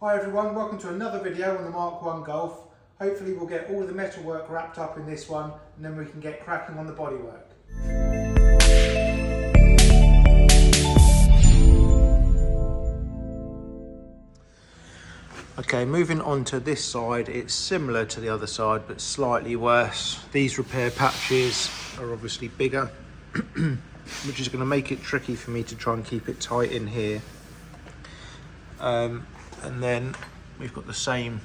Hi everyone, welcome to another video on the Mk1 Golf. Hopefully we'll get all the metalwork wrapped up in this one and then we can get cracking on the bodywork. Okay, moving on to this side, it's similar to the other side but slightly worse. These repair patches are obviously bigger, which is going to make it tricky for me to try and keep it tight in here. And then we've got the same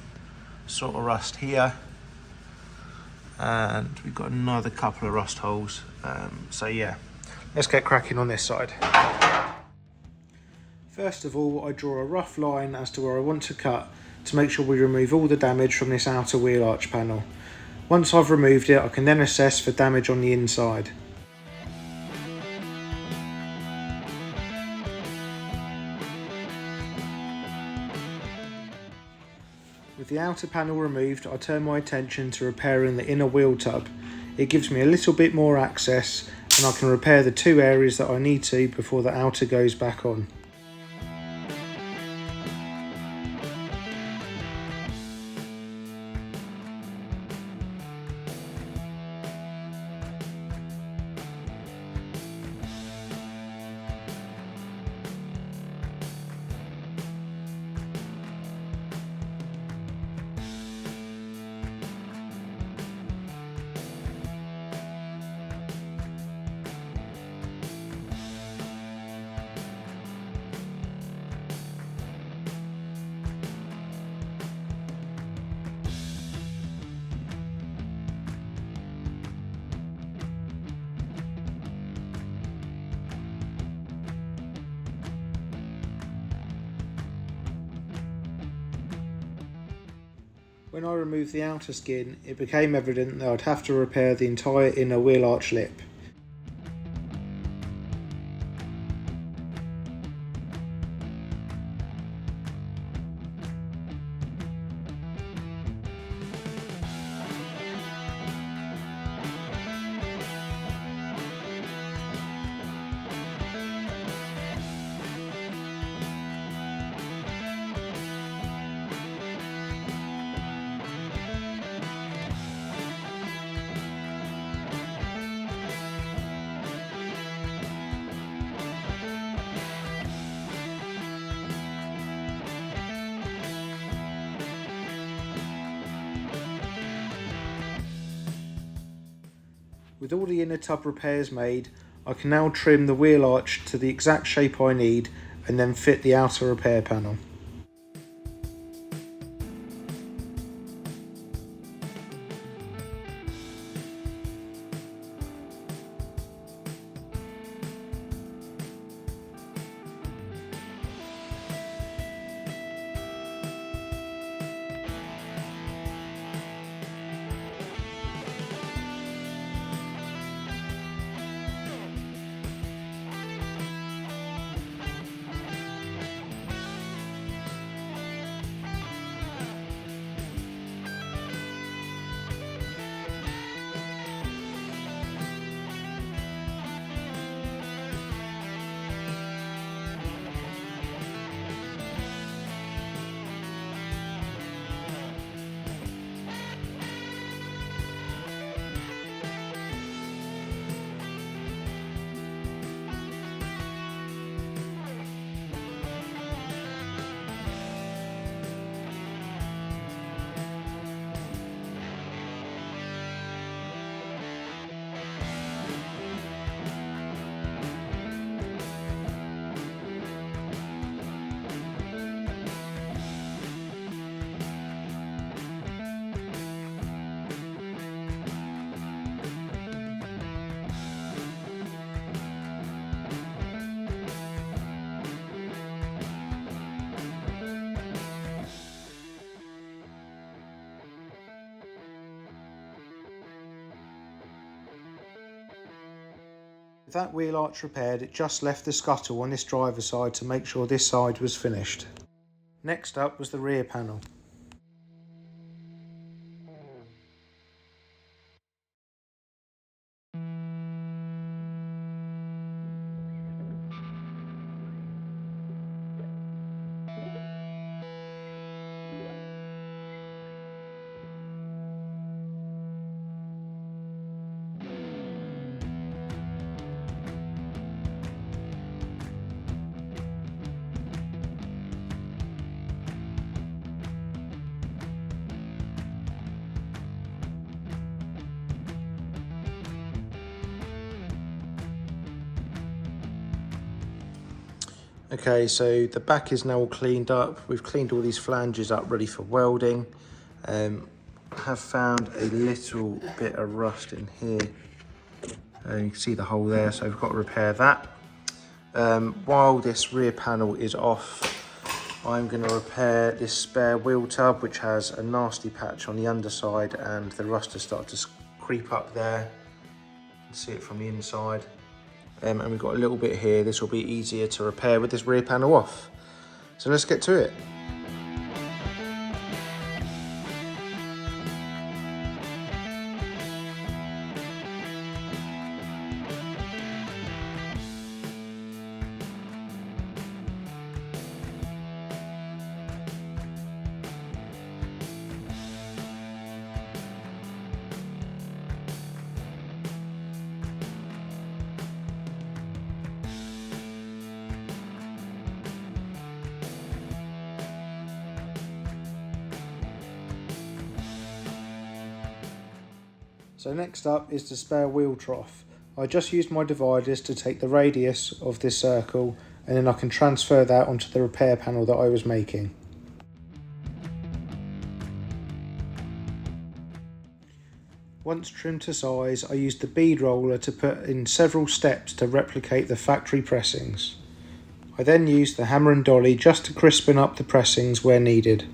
sort of rust here, and we've got another couple of rust holes. So yeah, let's get cracking on this side. First of all, I draw a rough line as to where I want to cut to make sure we remove all the damage from this outer wheel arch panel. Once I've removed it, I can then assess for damage on the inside. With the outer panel removed, I turn my attention to repairing the inner wheel tub. It gives me a little bit more access and I can repair the two areas that I need to before the outer goes back on. When I removed the outer skin, it became evident that I'd have to repair the entire inner wheel arch lip. With all the inner tub repairs made, I can now trim the wheel arch to the exact shape I need and then fit the outer repair panel. With that wheel arch repaired, it just left the scuttle on this driver's side to make sure this side was finished. Next up was the rear panel. Okay, so the back is now all cleaned up. We've cleaned all these flanges up ready for welding. I have found a little bit of rust in here. You can see the hole there, so we've got to repair that. While this rear panel is off, I'm going to repair this spare wheel tub, which has a nasty patch on the underside and the rust has started to creep up there. You can see it from the inside. And we've got a little bit here. This will be easier to repair with this rear panel off. So let's get to it. So next up is the spare wheel trough. I just used my dividers to take the radius of this circle, and then I can transfer that onto the repair panel that I was making. Once trimmed to size, I used the bead roller to put in several steps to replicate the factory pressings. I then used the hammer and dolly just to crispen up the pressings where needed.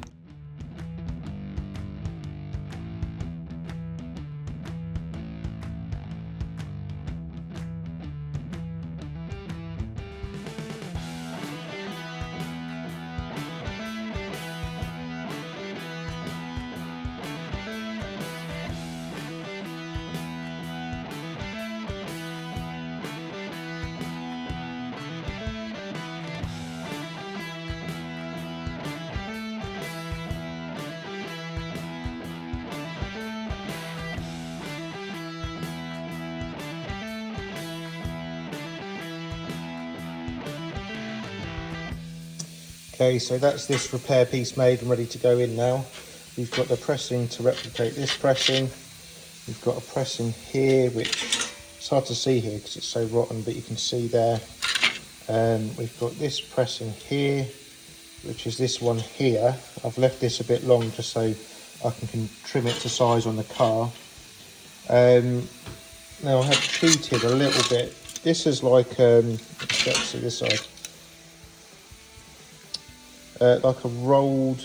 Okay, so that's this repair piece made and ready to go in now. We've got the pressing to replicate this pressing. We've got a pressing here, which it's hard to see here because it's so rotten, but you can see there. We've got this pressing here, which is this one here. I've left this a bit long just so I can trim it to size on the car. Now I have cheated a little bit. This is like, let's see this side. Like a rolled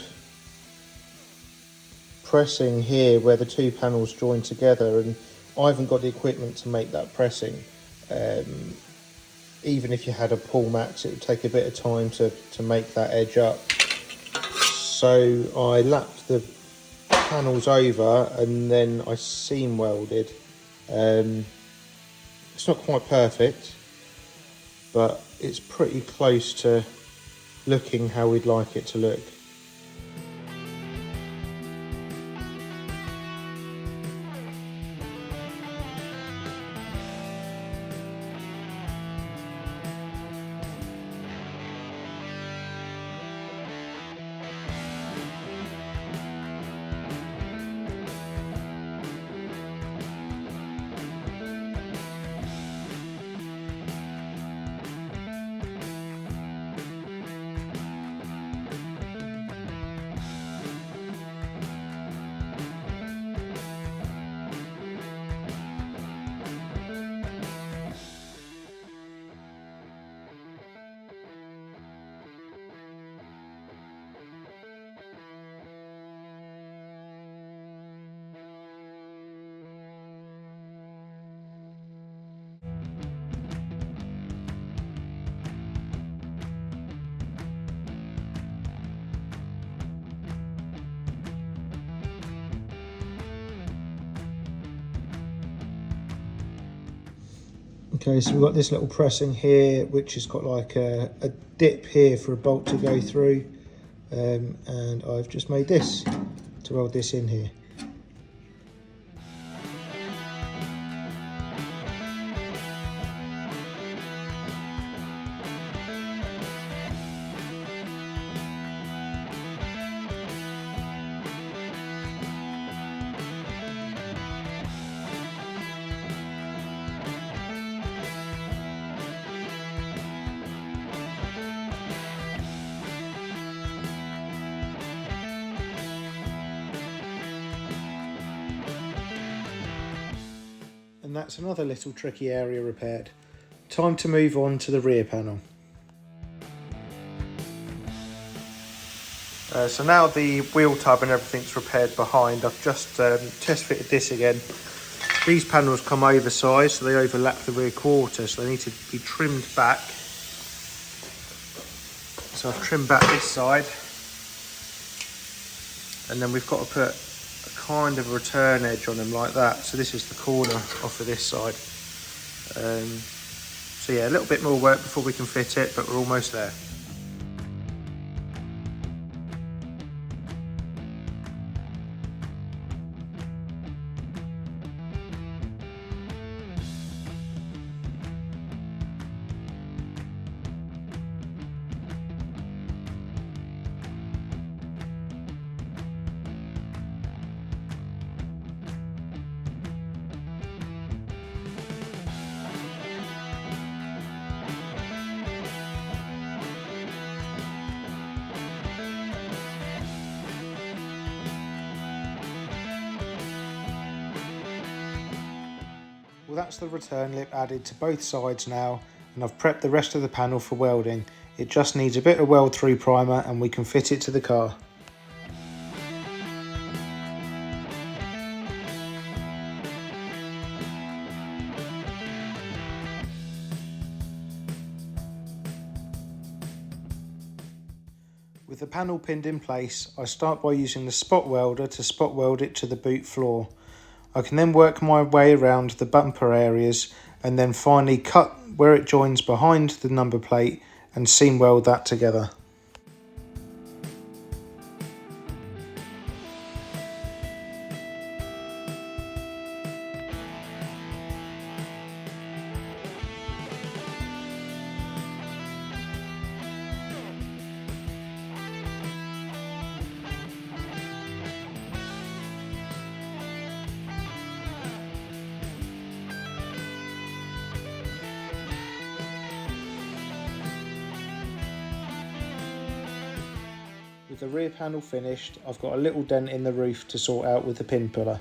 pressing here where the two panels join together, and I haven't got the equipment to make that pressing. Even if you had a pull max, it would take a bit of time to make that edge up. So I lapped the panels over and then I seam welded. It's not quite perfect, but it's pretty close to looking how we'd like it to look. Okay, so we've got this little pressing here, which has got like a dip here for a bolt to go through. And I've just made this to weld this in here. that's another little tricky area repaired. Time to move on to the rear panel. So now the wheel tub and everything's repaired behind, I've just test fitted this again. These panels come oversized, so they overlap the rear quarter, so they need to be trimmed back. So I've trimmed back this side, and then we've got to put a kind of return edge on them like that. So this is the corner off of this side. So yeah, a little bit more work before we can fit it, but we're almost there. Well, that's the return lip added to both sides now, and I've prepped the rest of the panel for welding. It just needs a bit of weld through primer and we can fit it to the car. With the panel pinned in place, I start by using the spot welder to spot weld it to the boot floor. I can then work my way around the bumper areas and then finally cut where it joins behind the number plate and seam weld that together. With the rear panel finished, I've got a little dent in the roof to sort out with the pin puller.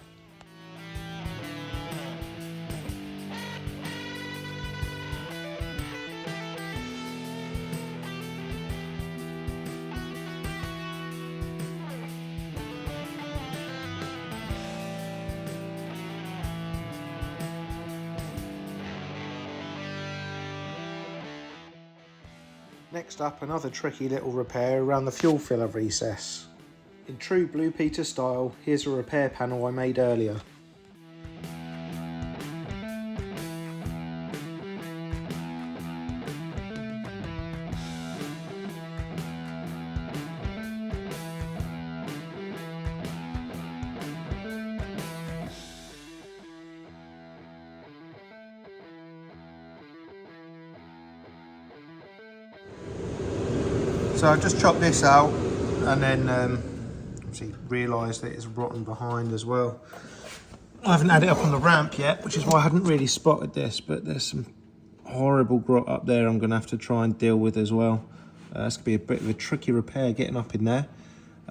Next up, another tricky little repair around the fuel filler recess. In true Blue Peter style, here's a repair panel I made earlier. So I just chopped this out and then obviously realised that it's rotten behind as well. I haven't had it up on the ramp yet, which is why I hadn't really spotted this, but there's some horrible grot up there I'm going to have to try and deal with as well. It's going to be a bit of a tricky repair getting up in there.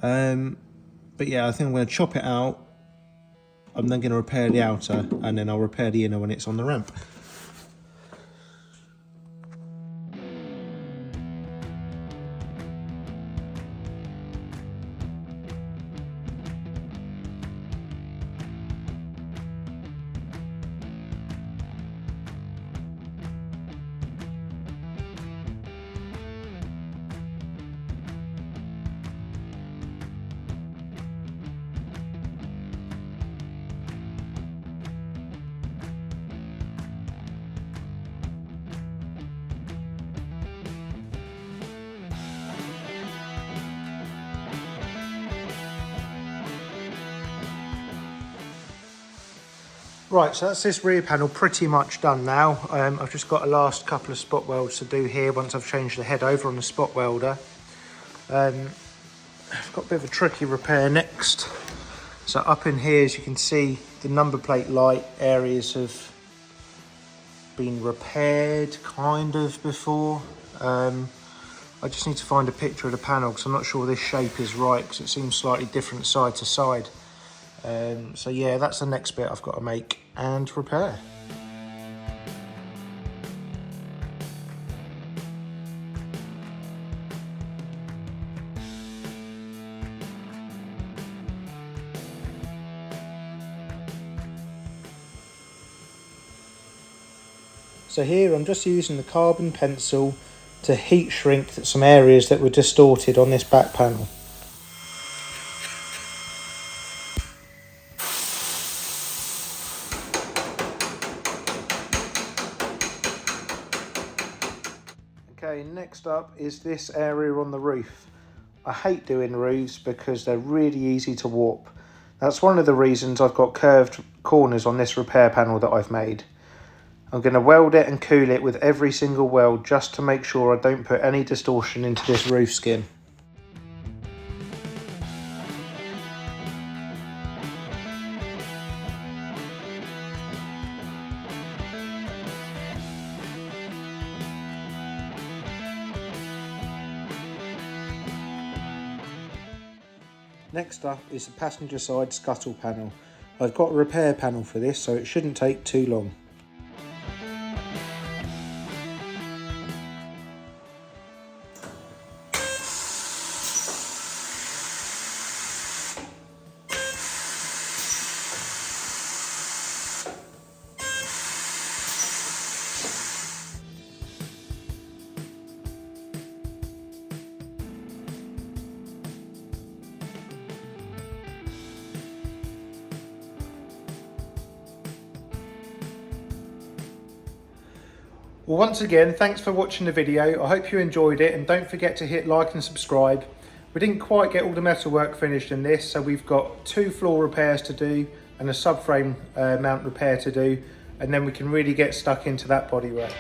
But yeah, I think I'm going to chop it out. I'm then going to repair the outer and then I'll repair the inner when it's on the ramp. Right, so that's this rear panel pretty much done now. I've just got a last couple of spot welds to do here once I've changed the head over on the spot welder. I've got a bit of a tricky repair next. So up in here, as you can see, the number plate light areas have been repaired kind of before. I just need to find a picture of the panel because I'm not sure this shape is right because it seems slightly different side to side. So yeah, that's the next bit I've got to make. and repair. So here I'm just using the carbon pencil to heat shrink some areas that were distorted on this back panel. Okay, next up is this area on the roof. I hate doing roofs because they're really easy to warp. That's one of the reasons I've got curved corners on this repair panel that I've made. I'm going to weld it and cool it with every single weld just to make sure I don't put any distortion into this roof skin. Next up is the passenger side scuttle panel. I've got a repair panel for this, so it shouldn't take too long. Well, once again, thanks for watching the video. I hope you enjoyed it, and don't forget to hit like and subscribe. We didn't quite get all the metalwork finished in this, so we've got 2 floor repairs to do and a subframe mount repair to do, and then we can really get stuck into that bodywork.